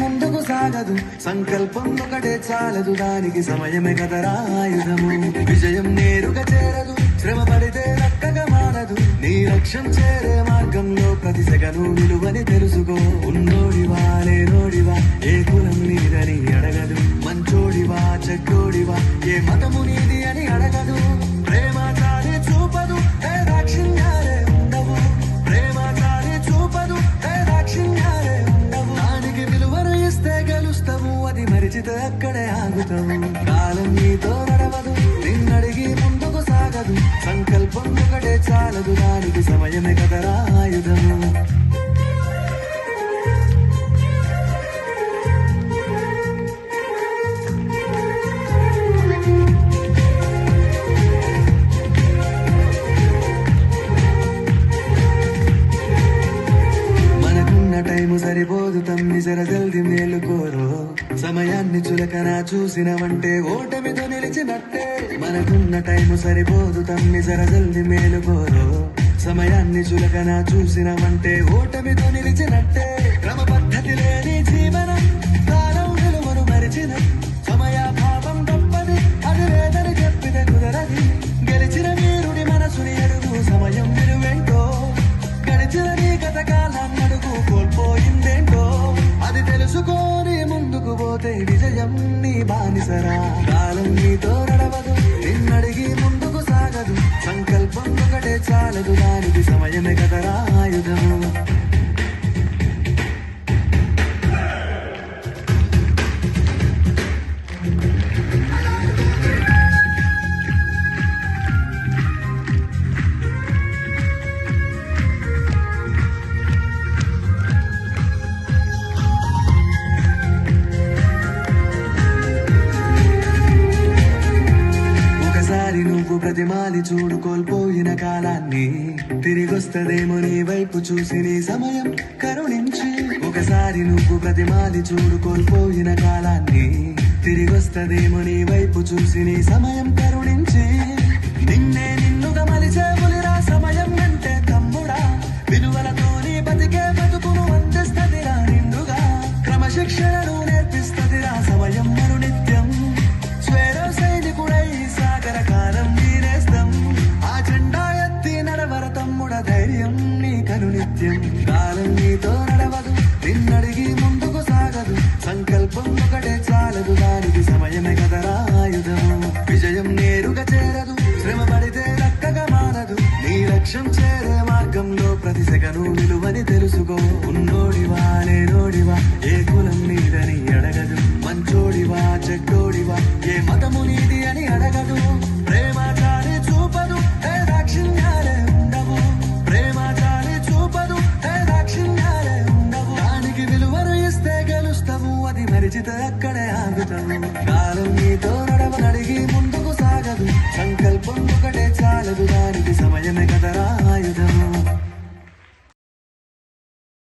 ముందుకు సాగదు, సంకల్పం ఒకటే చాలదు, దానికి సమయమే కదరా ఆయుధము. విజయం నేరుగా చేరదు, శ్రమ పడితే లక్కగా మారదు, నీ లక్ష్యం చేరే మార్గంలో ప్రతి సెగను విలువని తెలుసుకో. ఉన్నోడివా లేనోడివా, ఏ కులం నీదని అడగదు, మంచోడివా చెడ్డోడివా, ఏ మతము నీది అని అడగదు. ప్రేమ చాలి చూపదు, దాక్షిణ్యాలే ఉండవు, ప్రేమ చాలి చూపదు, దాక్షిణ్యాలే ఉండవు. దానికి విలువను ఇస్తే గెలుస్తావు, అది మరిచితే అక్కడే ఆగుతావు. కాలం నీతో నడవదు, నిన్నడిగి ముందుకు సాగదు, సంకల్పం ఒకటే చాలదు, దానికి సమయమే కదరా ఆయుధము. టైము సరిపోదు తమ్మి, జర జల్ది మేలుకోరు, సమయాన్ని చులకన చూసినవంటే ఓటమితో నిలిచినట్టే. మనకున్న టైము సరిపోదు తమ్మి, జర జల్ది మేలుకోరు, సమయాన్ని చులకన చూసినవంటే ఓటమితో నిలిచినట్టే. క్రమ పద్ధతి లేని జీవనం, కాలం విలువను మరిచిన, సమయ భావం గొప్పది, అది లేదని చెప్పితే కుదరది. గెలిచిన వీరుడి మనసుని అడుగు, సమయం విలువేంటో, గడిచిన నీ గత కాలం అడుగు, కోల్పోయిందేంటో అది తెలుసుకొని ముందుకు పోతే విజయం నీ బానిసరా. కాలం నీతో నడవదు, నిన్నడిగి ముందుకు సాగదు, సంకల్పం ఒకటే చాలదు, దానికి సమయమే కదరా ఆయుధము. నువ్వు ప్రతిమాలి చూడు కోల్పోయిన కాలాన్ని, తిరిగొస్తదేమో నీ వైపు చూసి నీ సమయం కరుణించి. ఒకసారి నువ్వు ప్రతిమాలి చూడు కోల్పోయిన కాలాన్ని, తిరిగొస్తదేమో నీ వైపు చూసి నీ సమయం కరుణించి. నిన్నే నిన్నుగా మలిచేవులిరా సమయం అంటే తమ్ముడా, విలువలతో నీ బతికే బతుకును అందిస్తదిరా నిండుగా, క్రమశిక్షణను నేర్పిస్తదిరా సమయం మరు నిత్యం. స్వేరో సైనికుడై సాగర కాలం వీరేస్తం, ఆ జెండా ఎత్తి నడవర తమ్ముడ ధైర్యం నీ కను నిత్యం. కాలం నీతో నడవదు, నిన్నడిగి ముందుకు సాగదు, సంకల్పం ఒకటే చాలదు, దానికి సమయమే కదరా ఆయుధము. విజయం నేరుగా చేరదు, శ్రమ పడితే లక్కగా మారదు, నీ లక్ష్యం చేరే మార్గంలో ప్రతి సెగను విలువని తెలుసుకో. ఉన్నోడివా లేనోడివా, ఏ కులం నీదని అడగదు, మంచోడివా చెడ్డోడివా, ఏ మతము నీది అని అడగదు. ప్రేమ చాలి చూపదు, దాక్షిణ్యాలే ఉండవు, ప్రేమ చాలి చూపదు, దాక్షిణ్యాలే ఉండవు. దానికి విలువను ఇస్తే గెలుస్తావు, అది మరిచితే అక్కడే ఆగుతావు. కాలం నీతో నడవనడిగి ముందుకు సాగదు, సంకల్పం ఒకటే చాలదు, దానికి సమయమే కదరా